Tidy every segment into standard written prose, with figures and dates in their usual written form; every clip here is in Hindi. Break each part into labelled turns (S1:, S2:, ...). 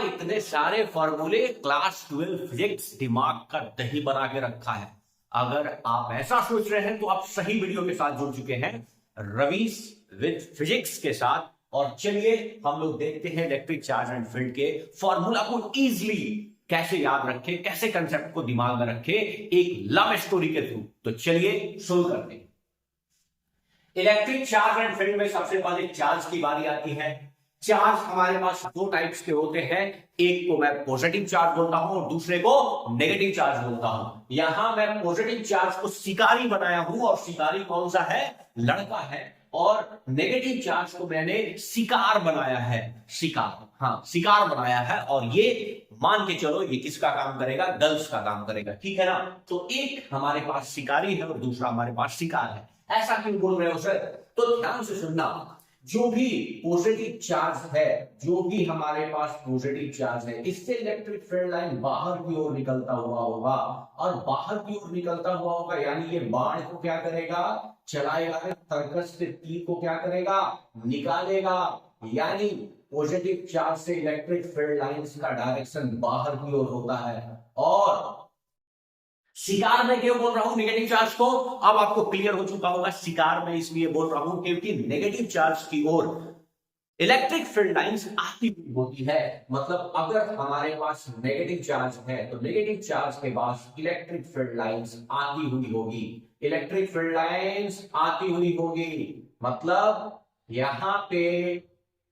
S1: इतने सारे फॉर्मूले, क्लास 12 फिजिक्स दिमाग का दही बना के रखा है। अगर आप ऐसा सोच रहे हैं तो आप सही वीडियो के साथ जुड़ चुके हैं, रवीस विद फिजिक्स के साथ। और चलिए हम लोग देखते हैं इलेक्ट्रिक चार्ज एंड फील्ड के फॉर्मूला को इजीली कैसे याद रखें, कैसे कंसेप्ट को दिमाग में रखें एक लव स्टोरी के थ्रू। तो चलिए शुरू करते हैं। इलेक्ट्रिक चार्ज एंड फील्ड में सबसे पहले चार्ज की बारी आती है। चार्ज हमारे पास दो टाइप्स के होते हैं, एक को मैं पॉजिटिव चार्ज बोलता हूं और दूसरे को नेगेटिव चार्ज बोलता हूं। यहां मैं पॉजिटिव चार्ज को शिकारी बनाया हूं और शिकारी कौन सा है? लड़का है। और नेगेटिव चार्ज को मैंने शिकार बनाया है, शिकार, हाँ शिकार बनाया है। और ये मान के चलो ये किसका काम करेगा? गर्ल्स का काम करेगा, ठीक है ना। तो एक हमारे पास शिकारी है और दूसरा हमारे पास शिकार है। ऐसा क्यों बोल रहे हो सर? तो ध्यान से सुनना, जो भी पॉजिटिव चार्ज है, जो भी हमारे पास पॉजिटिव चार्ज है, इससे इलेक्ट्रिक फील्ड लाइन बाहर की ओर निकलता हुआ होगा। और बाहर की ओर निकलता हुआ होगा यानी ये बाण को क्या करेगा? चलाएगा, तर्कस से तीर को क्या करेगा? निकालेगा। यानी पॉजिटिव चार्ज से इलेक्ट्रिक फील्ड लाइंस का डायरेक्शन बाहर की ओर होता है। और शिकार में क्यों बोल रहा हूं नेगेटिव चार्ज को? अब आपको क्लियर हो चुका होगा। शिकार में इसलिए बोल रहा हूं क्योंकि नेगेटिव चार्ज की ओर इलेक्ट्रिक फील्ड लाइंस आती हुई होती है। मतलब अगर हमारे पास नेगेटिव चार्ज है तो नेगेटिव चार्ज के पास इलेक्ट्रिक फील्ड लाइंस आती हुई होगी। इलेक्ट्रिक फील्ड लाइंस आती हुई होगी मतलब यहां पे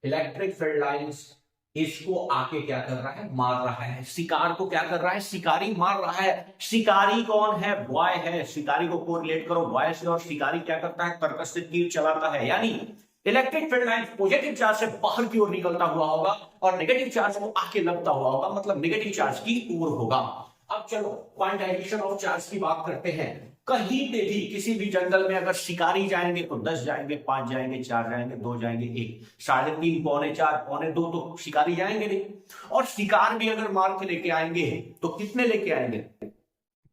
S1: इलेक्ट्रिक फील्ड लाइंस इसको आके क्या कर रहा है? मार रहा है। शिकार को क्या कर रहा है? शिकारी मार रहा है। शिकारी कौन है? बॉय है। शिकारी को कोरिलेट करो बॉय से। और शिकारी क्या करता है? तर्कस से तीर चलाता है। यानी electric field line positive charge से बाहर की ओर निकलता हुआ होगा और नेगेटिव चार्ज को आके लगता हुआ होगा, मतलब नेगेटिव चार्ज की ओर होगा। अब चलो क्वांटाइजेशन ऑफ चार्ज की बात करते हैं। कहीं पे भी किसी भी जंगल में अगर शिकारी जाएंगे तो 10 जाएंगे, 5 जाएंगे, 4 जाएंगे, 2 जाएंगे, 1, 3.5, पौने 4, पौने 2 तो शिकारी जाएंगे नहीं। और शिकार भी अगर मार के लेके आएंगे तो कितने लेके आएंगे?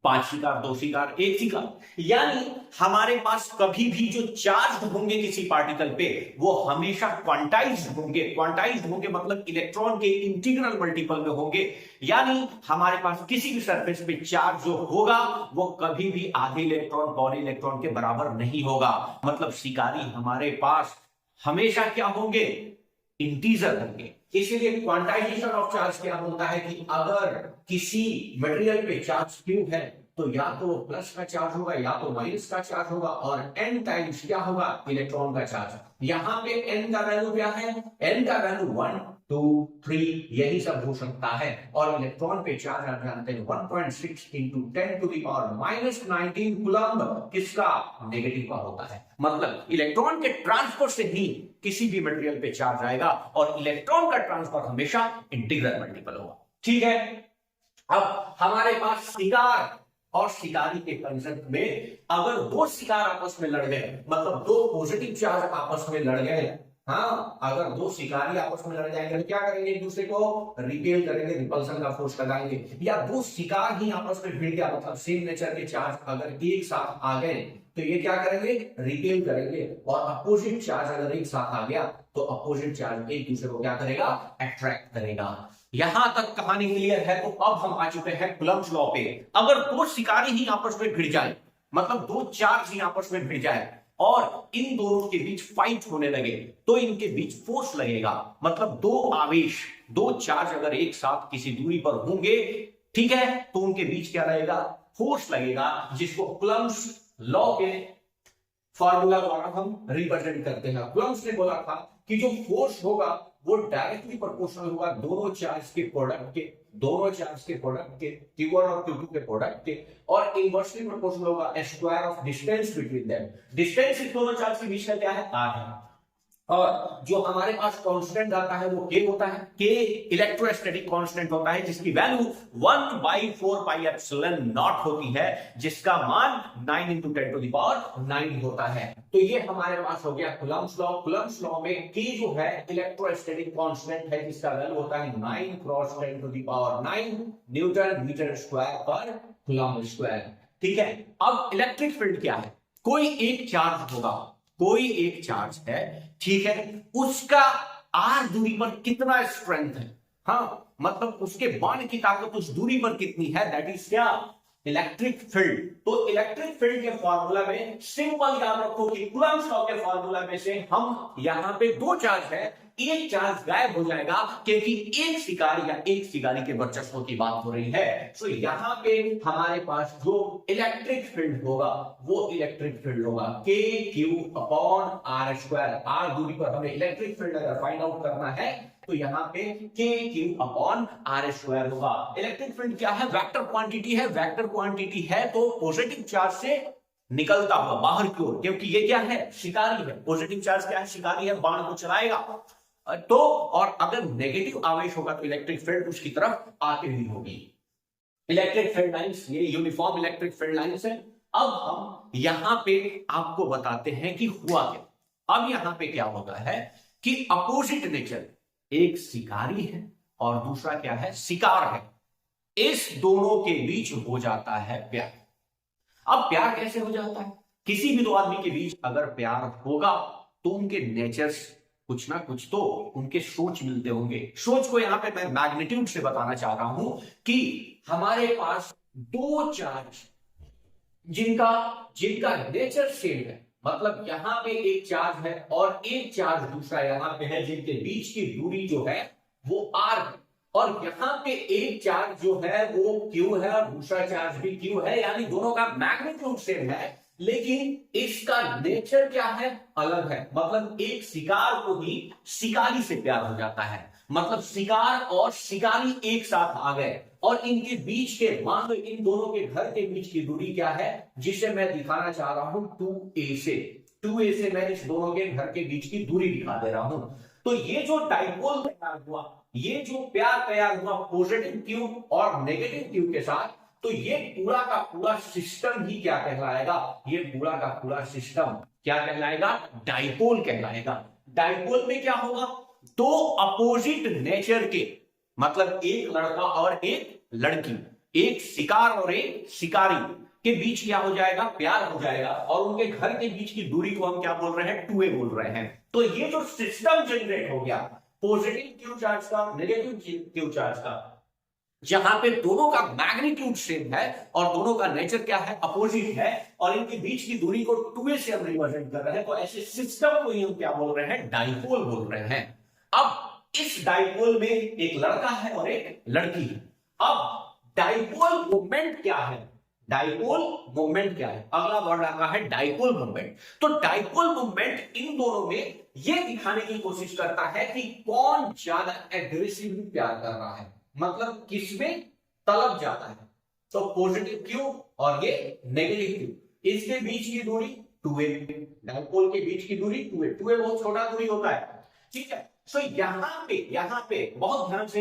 S1: 5 शिकार, 2 शिकार, 1 शिकार। यानी हमारे पास कभी भी जो चार्ज होंगे किसी पार्टिकल पे वो हमेशा क्वांटाइज्ड होंगे। क्वांटाइज्ड होंगे मतलब इलेक्ट्रॉन के इंटीग्रल मल्टीपल में होंगे। यानी हमारे पास किसी भी सरफेस पे चार्ज जो होगा वो कभी भी आधे इलेक्ट्रॉन पौने इलेक्ट्रॉन के बराबर नहीं होगा। मतलब शिकारी हमारे पास हमेशा क्या होंगे? इंटीजर होंगे। इसीलिए क्वांटाइजेशन ऑफ चार्ज क्या होता है कि अगर किसी मटेरियल पे चार्ज क्यू है तो या तो प्लस का चार्ज होगा या तो माइनस का चार्ज होगा। और n टाइम्स क्या होगा? इलेक्ट्रॉन का चार्ज। यहां पे n का वैल्यू क्या है? n का वैल्यू 1, 2, 3 यही सब हो सकता है। और इलेक्ट्रॉन पे चार्ज आप जानते हैं 1.6 into 10 to the power -19 coulomb किसका? नेगेटिव का होता है। मतलब इलेक्ट्रॉन के ट्रांसफर से ही किसी भी मटेरियल पे चार्ज आएगा और इलेक्ट्रॉन का ट्रांसफर हमेशा इंटीग्रल मल्टीपल होगा, ठीक है। अब हमारे पास शिकार और शिकारी के कंसेप्ट में अगर दो शिकार आपस में लड़ गए, मतलब दो पॉजिटिव चार्ज आपस में लड़ गए, हाँ अगर दो शिकारी आपस में लड़ जाएंगे तो क्या करेंगे? एक दूसरे को रिपेल करेंगे, रिपल्सन का फोर्स लगाएंगे। या दो शिकार ही आपस में भिड़ गया, मतलब सेम नेचर के चार्ज अगर एक साथ आ गए तो ये क्या करेंगे? रिपेल करेंगे। और अपोजिट चार्ज अगर एक साथ आ गया तो अपोजिट चार्ज एक दूसरे को क्या करेगा? अट्रैक्ट करेगा। यहां तक कहानी क्लियर है। तो अब हम आ चुके हैं कूलम्ब्स लॉ पे। अगर दो शिकारी ही आपस में भिड़ जाए, मतलब दो चार्ज ही आपस में भिड़ जाए और इन दोनों के बीच फाइट होने लगे तो इनके बीच फोर्स लगेगा। मतलब दो आवेश, दो चार्ज अगर एक साथ किसी दूरी पर होंगे, ठीक है, तो उनके बीच क्या लगेगा? फोर्स लगेगा, जिसको कूलम्ब्स लॉ के फॉर्मूला द्वारा हम रिप्रेजेंट करते हैं। कूलम्ब्स ने बोला था कि जो फोर्स होगा वो डायरेक्टली प्रोपोर्शनल होगा दोनों चार्ज के प्रोडक्ट के, दोनों चार्ज के प्रोडक्ट के, Q1 और Q2 के प्रोडक्ट के। और इनवर्सली प्रोपोर्शनल होगा square of distance between them. Distance इस दोनों चार्ज के बीच का क्या है? r है। और जो हमारे पास कांस्टेंट आता है वो k होता है। k इलेक्ट्रोस्टैटिक कांस्टेंट होता है जिसकी वैल्यू 1/4 पाई एप्सिलॉन नॉट होती है, जिसका मान 9 into 10 to the power 9 होता है। तो ये हमारे पास हो गया कूलम्ब्स लॉ। कूलम्ब्स लॉ में k जो है इलेक्ट्रोस्टैटिक कांस्टेंट है, जिसका वैल्यू होता है 9 cross 10 to the power 9 newton metre square पर कूलम्ब स्क्वायर, ठीक है। अब इलेक्ट्रिक फील्ड क्या है? कोई एक चार्ज होगा, कोई एक चार्ज है, ठीक है, उसका r दूरी पर कितना स्ट्रेंथ है? हाँ, मतलब उसके बाण की ताकत उस दूरी पर कितनी है, दैट इज क्या, इलेक्ट्रिक फील्ड। तो इलेक्ट्रिक फील्ड के फॉर्मूला में सिंपल याद रखो कि कूलम्ब लॉ के फॉर्मूला में से हम यहां पे दो चार्ज है, एक चार्ज गायब हो जाएगा क्योंकि एक शिकारी या एक शिकारी के वर्चस्व की बात हो रही है। तो यहां पे हमारे पास जो इलेक्ट्रिक फील्ड होगा वो इलेक्ट्रिक फील्ड होगा k q upon r square. R दूरी पर हमें इलेक्ट्रिक फील्ड अगर फाइंड आउट करना है तो यहाँ पे k q upon r square होगा। इलेक्ट्रिक फील्ड क्या है, वेक्टर क्वांटिटी है। वेक्टर क्वांटिटी है तो पॉजिटिव चार्ज से निकलता हुआ बाहर की ओर, क्योंकि ये क्या है, शिकारी है। पॉजिटिव चार्ज क्या है, शिकारी है, बाण को चलाएगा। तो और अगर नेगेटिव आवेश होगा तो इलेक्ट्रिक फील्ड उसकी तरफ आती हुई होगी। इलेक्ट्रिक फील्ड लाइंस, ये यूनिफॉर्म इलेक्ट्रिक फील्ड लाइंस है। अब हम यहां पे आपको बताते हैं कि हुआ क्या। अब यहां पे क्या होता है कि अपोजिट नेचर, एक शिकारी है और दूसरा क्या है, शिकार है, इस दोनों के बीच हो जाता है प्यार। अब प्यार कैसे हो जाता है, किसी भी दो आदमी के बीच अगर प्यार होगा तो उनके नेचर्स कुछ ना कुछ तो उनके सोच मिलते होंगे। सोच को यहां पे मैं मैग्नीट्यूड से बताना चाह रहा हूं कि हमारे पास दो चार्ज जिनका जिनका नेचर सेम है, मतलब यहां पे एक चार्ज है और एक चार्ज दूसरा यहां पे है, जिनके बीच की दूरी जो है वो r है, और यहां पे एक चार्ज जो है वो q है और दूसरा चार्ज भी q है, यानी दोनों का मैग्नीट्यूड सेम है, लेकिन इसका नेचर क्या है, अलग है। मतलब एक शिकार को ही शिकारी से प्यार हो जाता है, मतलब शिकार और शिकारी एक साथ आ गए और इनके बीच के, मान लो इन दोनों के घर के बीच की दूरी क्या है, जिसे मैं दिखाना चाह रहा हूं 2a से। 2a से मैं इस दोनों के घर के बीच की दूरी दिखा दे रहा हूं। तो ये जो डाइपोल तैयार हुआ, ये जो प्यार तैयार हुआ पॉजिटिव क्यू और नेगेटिव क्यू के साथ, तो ये पूरा का पूरा सिस्टम ही क्या कहलाएगा, ये पूरा का पूरा सिस्टम क्या कहलाएगा, डाइपोल कहलाएगा। डाइपोल में क्या होगा, दो अपोजिट नेचर के, मतलब एक लड़का और एक लड़की, एक शिकार और एक शिकारी के बीच क्या हो जाएगा, प्यार हो जाएगा, और उनके घर के बीच की दूरी को हम क्या बोल रहे हैं, 2a बोल रहे हैं। तो ये जो सिस्टम जनरेट हो गया पॉजिटिव क्यू चार्ज का, नेगेटिव क्यू चार्ज का, जहां पे दोनों का मैग्नीट्यूड सेम है और दोनों का नेचर क्या है, अपोजिट है, और इनके बीच की दूरी को 2a से हम रिप्रेजेंट कर रहे हैं, तो ऐसे सिस्टम को ही हम क्या बोल रहे हैं, डाइपोल बोल रहे हैं। अब इस डाइपोल में एक लड़का है और एक लड़की है। अब डाइपोल मोमेंट क्या है, डाइपोल मोमेंट क्या है, अगला वर्ड आता है डाइपोल मोमेंट। तो डाइपोल मोमेंट इन दोनों में यह दिखाने की कोशिश करता है कि कौन ज्यादा एग्रेसिवली प्यार कर रहा है, मतलब किसमें तलब जाता है। तो पॉजिटिव क्यू और ये नेगेटिव क्यू, इसके बीच की दूरी 2a, डाइपोल के बीच की दूरी 2a। 2a बहुत छोटा दूरी होता है, ठीक है। सो यहां पे बहुत ध्यान से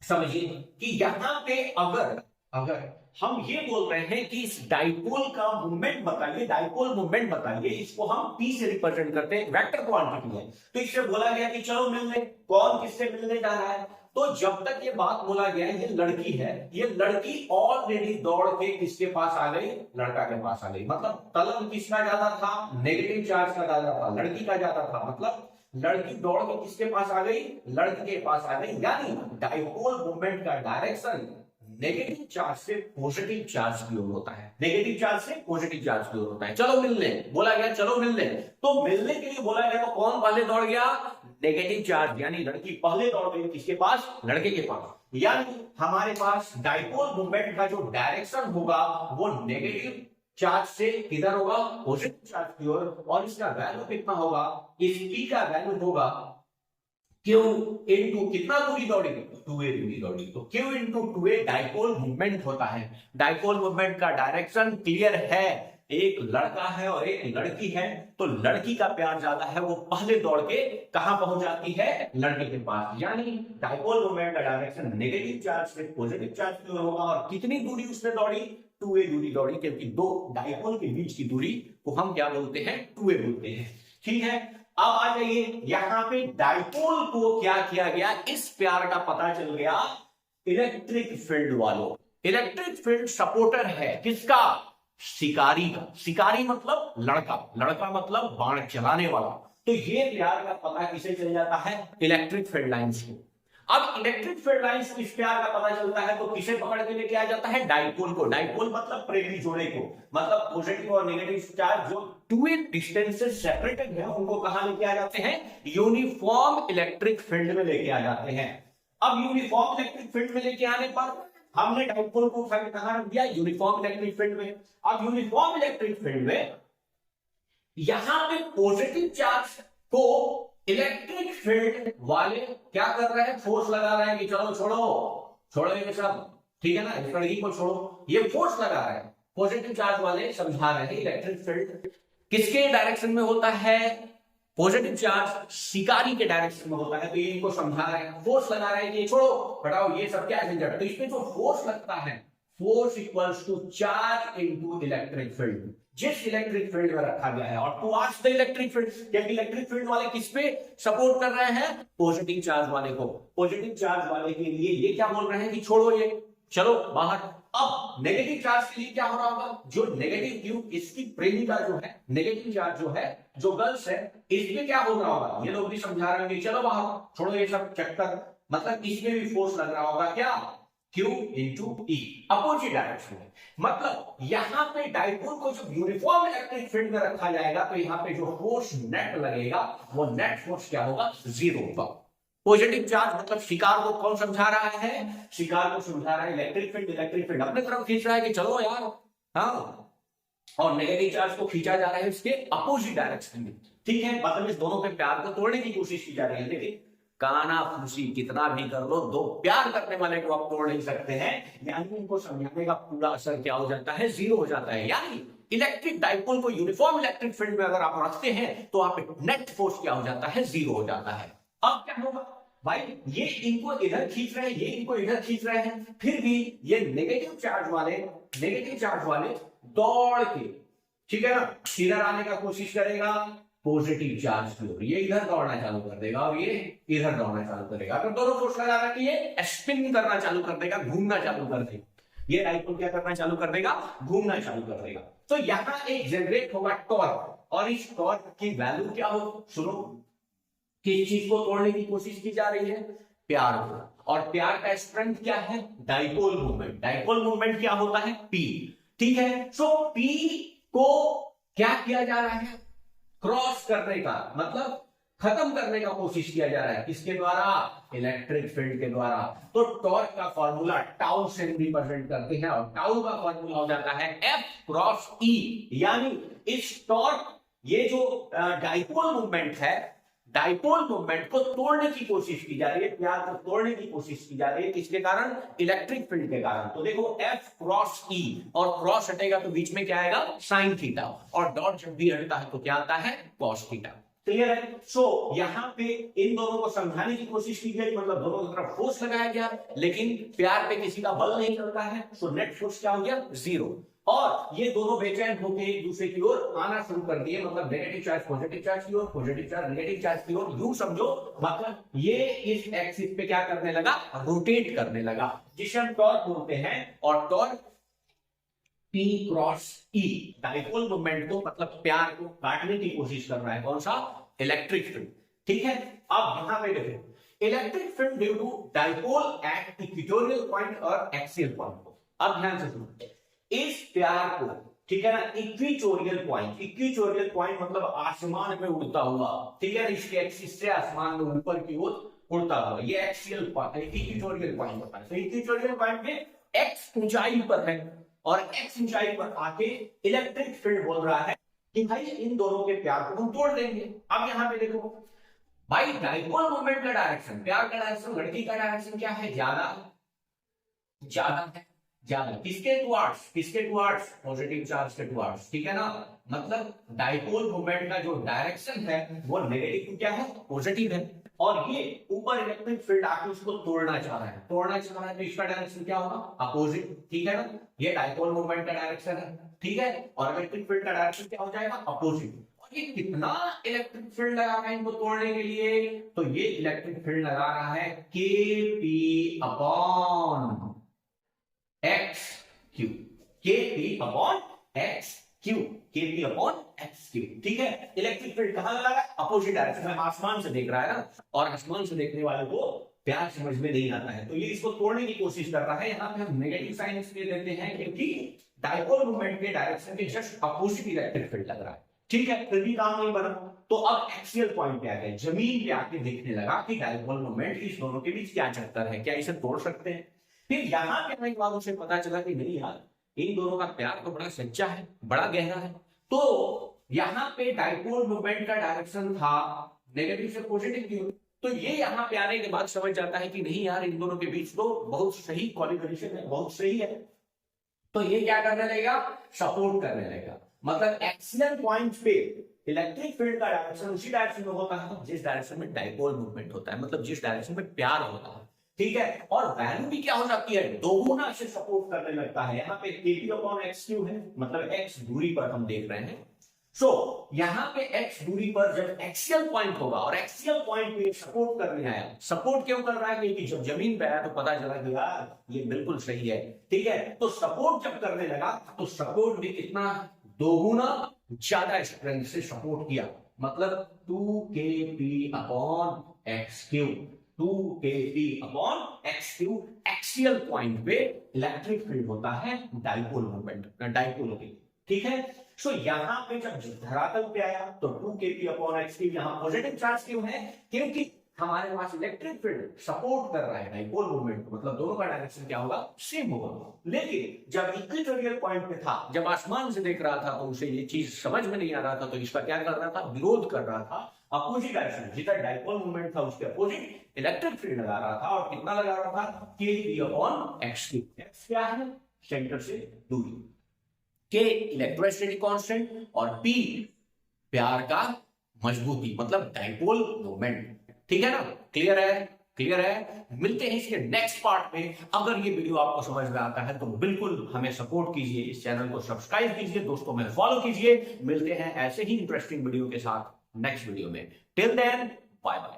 S1: समझिए कि यहां पे अगर हम ये बोल रहे हैं कि इस डाइपोल का मूवमेंट बताइए, डाइपोल मूवमेंट बताइए, इसको हम p से रिप्रेजेंट करते हैं, वेक्टर क्वांटिटी है। तो इससे बोला गया कि चलो मिलने, कौन किससे मिलने जा रहा है, तो जब तक ये बात बोला गया ये लड़की है, ये लड़की ऑलरेडी दौड़ के किसके पास आ गई, लड़का के पास आ गई। मतलब तलब किसका ज्यादा था, नेगेटिव चार्ज का ज्यादा था, लड़की का ज्यादा था। मतलब लड़की दौड़ के किसके पास आ गई, लड़के के पास आ गई। यानी डाइपोल मूवमेंट का डायरेक्शन नेगेटिव चार्ज से पॉजिटिव चार्ज की ओर होता है, नेगेटिव चार्ज से पॉजिटिव चार्ज की ओर होता है। चलो मिलने बोला गया, चलो मिलने, तो मिलने के लिए बोला गया, तो कौन पहले दौड़ गया, नेगेटिव चार्ज, यानी लड़की पहले दौड़ गई किसके पास, लड़के के पास। यानी हमारे पास डाइपोल मूवमेंट का जो डायरेक्शन होगा वो नेगेटिव चार्ज से किधर होगा, पॉजिटिव चार्ज की ओर, और इसका वैल्यू कितना होगा, इस p का वैल्यू होगा q इनटू कितना दूरी दौड़ेगी, 2a दूरी दौड़ेगी। तो q into 2a dipole movement होता है। डाइपोल मूवमेंट का डायरेक्शन क्लियर है, एक लड़का है और एक लड़की है, तो लड़की का प्यार ज्यादा है, वो पहले दौड़ के कहां पहुंच जाती है, लड़के के पास। यानी डाइपोल मूवमेंट का डायरेक्शन नेगेटिव चार्ज से पॉजिटिव चार्ज की ओर होगा, और कितनी दूरी उसने दौड़ी, 2a दूरी दौड़ी, क्योंकि दो डाइपोल के बीच की दूरी को हम क्या बोलते हैं, 2a बोलते हैं। ठीक है, अब आ जाइए, यहां पे डाइपोल को क्या किया गया, इस प्यार का पता चल गया इलेक्ट्रिक फील्ड वालों। इलेक्ट्रिक फील्ड सपोर्टर है किसका, शिकारी का। शिकारी मतलब लड़का, लड़का मतलब बाण चलाने वाला। तो ये प्यार का पता किसे चल जाता है, इलेक्ट्रिक फील्ड लाइंस को। अब इलेक्ट्रिक फील्ड लाइंस को इस प्यार का पता चलता है तो किसे पकड़ के लेके आ जाता है, डाइपोल को। डाइपोल मतलब प्रेमी जोड़े को, मतलब पॉजिटिव और नेगेटिव चार्ज जो टू ए डिस्टेंस से सेपरेटेड है उनको कहां लेके आ जाते हैं, यूनिफॉर्म इलेक्ट्रिक फील्ड में लेके आ जाते हैं। अब यूनिफॉर्म इलेक्ट्रिक फील्ड में लेके आने पर हमने डाइपोल को कहां रख दिया, यूनिफॉर्म इलेक्ट्रिक फील्ड में। अब यूनिफॉर्म इलेक्ट्रिक फील्ड में यहां पे पॉजिटिव चार्ज को इलेक्ट्रिक फील्ड वाले क्या कर रहे हैं, फोर्स लगा रहे हैं कि चलो छोड़ो छोड़ो ये सब, ठीक है ना, इस लड़की को छोड़ो, ये फोर्स लगा रहे हैं। पॉजिटिव चार्ज वाले समझा रहे हैं इलेक्ट्रिक फील्ड किसके डायरेक्शन में होता है, पॉजिटिव चार्ज शिकारी के डायरेक्शन में होता है, तो ये इनको समझा रहे हैं, फोर्स लगा रहे हैं कि छोड़ो हटाओ ये सब क्या झंझट। तो इसमें जो फोर्स लगता है, force equals to charge into electric field, जिस इलेक्ट्रिक फील्ड में रखा गया है, और टुवर्ड्स द इलेक्ट्रिक फील्ड, क्योंकि इलेक्ट्रिक फील्ड वाले किस पे सपोर्ट कर रहे हैं, पॉजिटिव चार्ज वाले को। पॉजिटिव चार्ज वाले के लिए ये क्या बोल रहे हैं कि छोड़ो ये, चलो बाहर। अब नेगेटिव चार्ज के लिए क्या हो रहा होगा, जो नेगेटिव क्यू इसकी प्रेमिका जो है, नेगेटिव चार्ज जो है, जो गर्ल्स है, इसमें क्या हो रहा होगा, ये लोग भी समझा रहे होंगे चलो बाहर छोड़ो ये सब चक्कर, मतलब इसमें भी फोर्स लग रहा होगा क्या, Q इंटू ई, अपोजिट डायरेक्शन में। मतलब यहां पे डाइपोल को जब यूनिफॉर्म इलेक्ट्रिक फील्ड में रखा जाएगा तो यहां पे जो फोर्स नेट लगेगा वो नेट फोर्स क्या होगा, जीरो होगा। पॉजिटिव चार्ज मतलब शिकार को कौन समझा रहा है, शिकार को समझा रहा है इलेक्ट्रिक फील्ड अपने तरफ खींच रहा है कि चलो यार, हाँ, और नेगेटिव चार्ज को खींचा जा रहा है इसके अपोजिट डायरेक्शन में, ठीक है। मतलब इस दोनों के प्यार को तोड़ने की कोशिश की जा रही है, लेकिन काना फूसी कितना भी कर लो, दो प्यार करने वाले को आप तोड़ नहीं सकते हैं, यानी इनको समझाने का पूरा असर क्या हो जाता है, जीरो हो जाता है। यानी इलेक्ट्रिक डाइपोल को यूनिफॉर्म इलेक्ट्रिक फील्ड में अगर आप रखते हैं तो आप नेट फोर्स क्या हो जाता है, जीरो हो जाता है। अब क्या होगा भाई, ये इनको इधर खींच रहे हैं, ये इनको इधर खींच रहे हैं, फिर भी ये नेगेटिव चार्ज वाले दौड़ के, ठीक है ना, इधर आने का कोशिश करेगा पॉजिटिव चार्ज की ओर, ये इधर दौड़ना चालू कर देगा और ये इधर दौड़ना चालू करेगा। अगर दोनों फोर्स लगा रहा है ये स्पिन करना चालू कर देगा, घूमना चालू कर देगा, ये डाइपोल क्या करना चालू कर देगा, घूमना चालू कर देगा। तो यहां एक जनरेट होगा टॉर्क, और इस टॉर्क की वैल्यू क्या हो, सुनो, किस चीज को तोड़ने की कोशिश की जा रही है, प्यार को। और प्यार का स्ट्रेंथ क्या है, डाइपोल मूवमेंट। डाइपोल मूवमेंट क्या होता है, पी, ठीक है। सो पी को क्या किया जा रहा है, क्रॉस करने का, मतलब खत्म करने का कोशिश किया जा रहा है, किसके द्वारा, इलेक्ट्रिक फील्ड के द्वारा। तो टॉर्क का फॉर्मूला टाउ से रिप्रेजेंट करते हैं, और टाउ का फॉर्मूला हो जाता है F क्रॉस E। यानी इस टॉर्क, ये जो डाइपोल मूवमेंट है, डाइपोल मूवमेंट को तोड़ने की कोशिश की जा रही है, प्यार को तोड़ने की कोशिश की जा रही है, किसके कारण, इलेक्ट्रिक फील्ड के कारण। तो देखो F क्रॉस E, और क्रॉस हटेगा तो बीच में क्या आएगा, साइन थीटा, और डॉट जब भी हटता है तो क्या आता है, कॉस थीटा। क्लियर है। सो यहां पे इन दोनों को समझाने की कोशिश की गई, मतलब दोनों की तरफ फोर्स लगाया गया, लेकिन प्यार पे किसी का बल नहीं चलता है, सो नेट फोर्स क्या हो गया, जीरो। और ये दोनों बेचैन होकर एक दूसरे की ओर आना शुरू कर दिए, मतलब नेगेटिव चार्ज पॉजिटिव चार्ज की ओर, पॉजिटिव चार्ज नेगेटिव चार्ज की ओर। यूं समझो, मतलब ये इस एक्सिस पे क्या करने लगा, रोटेट करने लगा, जिसे हम टॉर्क बोलते हैं। और torque P cross E, dipole movement को, मतलब प्यार को काटने की कोशिश कर रहा है, कौन सा, इलेक्ट्रिक फील्ड, ठीक है। अब यहां पे देखो, electric field due to dipole at equatorial point और एक्सियल पॉइंट। अब ध्यान से सुनो, इस प्यार को, ठीक है ना, इक्वेटोरियल पॉइंट मतलब आसमान में उड़ता हुआ, ठीक है, इसके एक्सिस से आसमान में ऊपर की ओर उड़ता हुआ, ये एक्सियल पॉइंट, इक्वेटोरियल पॉइंट होता है। तो इक्वेटोरियल पॉइंट पे x ऊंचाई पर है, और x ऊंचाई पर आके इलेक्ट्रिक फील्ड बोल रहा है कि भाई इन दोनों के प्यार को हम तोड़ देंगे। अब यहां पे देखो भाई, डाइपोल मूवमेंट का डायरेक्शन, प्यार का डायरेक्शन, लड़की का डायरेक्शन क्या है, ज्यादा है, ज्यादा किसके टुवर्ड्स, पॉजिटिव चार्ज के टुवर्ड्स, ठीक है ना। मतलब डाइपोल मूवमेंट का जो डायरेक्शन है वो नेगेटिव क्या है, पॉजिटिव है, और ये ऊपर इलेक्ट्रिक फील्ड आके उसको तोड़ना चाह रहा है, तो इसका डायरेक्शन क्या होगा, अपोजिट, ठीक है ना। ये डाइपोल मूवमेंट का डायरेक्शन है, ठीक है, और इलेक्ट्रिक फील्ड का डायरेक्शन क्या हो जाएगा, अपोजिट। और ये कितना इलेक्ट्रिक फील्ड लगा रहा है इनको तोड़ने के लिए, तो ये इलेक्ट्रिक फील्ड लगा रहा है KP upon x Q, KP upon x Q, KP upon x Q, ठीक है। इलेक्ट्रिक फील्ड कहां लगा है, अपोजिट डायरेक्शन में, आसमान से देख रहा है ना, और आसमान से देखने वाले को प्यार समझ में नहीं आता है, तो ये इसको तोड़ने की कोशिश कर रहा है। यहाँ पे हम नेगेटिव साइन इसलिए देते हैं क्योंकि डाइपोल मोमेंट के डायरेक्शन के जस्ट अपोजिट इलेक्ट्रिक फील्ड लग रहा है। ठीक है, फिर भी काम नहीं बना, तो अब एक्सियल पॉइंट पे आ गए, जमीन पे आके देखने लगा कि डाइपोल मोमेंट इस दोनों के बीच क्या चक्कर है, क्या इसे तोड़ सकते हैं। फिर यहाँ पे आने के बाद उसे पता चला कि नहीं यार, इन दोनों का प्यार तो बड़ा सच्चा है, बड़ा गहरा है। तो यहाँ पे डाइपोल मोमेंट का डायरेक्शन था नेगेटिव से पॉजिटिव की, तो ये यहाँ पे आने के बाद समझ जाता है कि नहीं यार, इन दोनों के बीच तो बहुत सही कोलिजन है, बहुत सही है। तो ये क्या करने लगेगा, सपोर्ट करने लगेगा। मतलब एक्सियल पॉइंट पे इलेक्ट्रिक फील्ड का डायरेक्शन उसी डायरेक्शन में होता है जिस डायरेक्शन में डाइपोल मूवमेंट होता है, मतलब जिस डायरेक्शन में प्यार होता है। ठीक है, और वैल्यू भी क्या हो जाती है, दोगुना से सपोर्ट करने लगता है। यहाँ पे kp/x³ है, मतलब x दूरी पर हम देख रहे हैं। सो यहाँ पे x दूरी पर जब एक्सियल पॉइंट होगा और एक्सियल पॉइंट पे सपोर्ट करने आया, सपोर्ट क्यों कर रहा है, क्योंकि जब जमीन पे आया तो पता चला कि यार ये बिल्कुल सही है। ठीक है, तो सपोर्ट जब करने लगा तो सपोर्ट भी कितना, दोगुना ज्यादा स्ट्रेंथ से सपोर्ट किया, मतलब 2kp/x³, 2kp/x³ एक्सियल पॉइंट पे इलेक्ट्रिक फील्ड होता है डाइपोल मोमेंट, डाइपोल की। ठीक है, सो यहां पे जब धरातल पे आया तो 2kp/x³ यहां पॉजिटिव चार्ज क्यों है, क्योंकि हमारे पास इलेक्ट्रिक फील्ड सपोर्ट कर रहा है डाइपोल मोमेंट, मतलब दोनों का डायरेक्शन क्या होगा, सेम होगा। लेकिन जब इक्वेटोरियल पॉइंट पे था, जब आसमान से देख रहा था, तो उसे ये चीज समझ में नहीं आ रहा था, तो इसका क्या कर रहा था, विरोध कर रहा था, अपोजिट डायरेक्शन, जिधर डाइपोल मोमेंट था उसके अपोजिट इलेक्ट्रिक फील्ड लगा रहा था। और कितना लगा रहा था, kp/x³। x क्या है, सेंटर से दूरी, k इलेक्ट्रोस्टैटिक कांस्टेंट और p प्यार का मजबूती, मतलब डाइपोल मोमेंट। ठीक है ना, क्लियर है, क्लियर है। मिलते हैं इसके नेक्स्ट पार्ट में। अगर ये वीडियो आपको समझ में आता है तो बिल्कुल हमें सपोर्ट कीजिए, इस चैनल को सब्सक्राइब कीजिए, दोस्तों में फॉलो कीजिए। मिलते हैं ऐसे ही इंटरेस्टिंग वीडियो के साथ नेक्स्ट वीडियो में। Till then bye bye.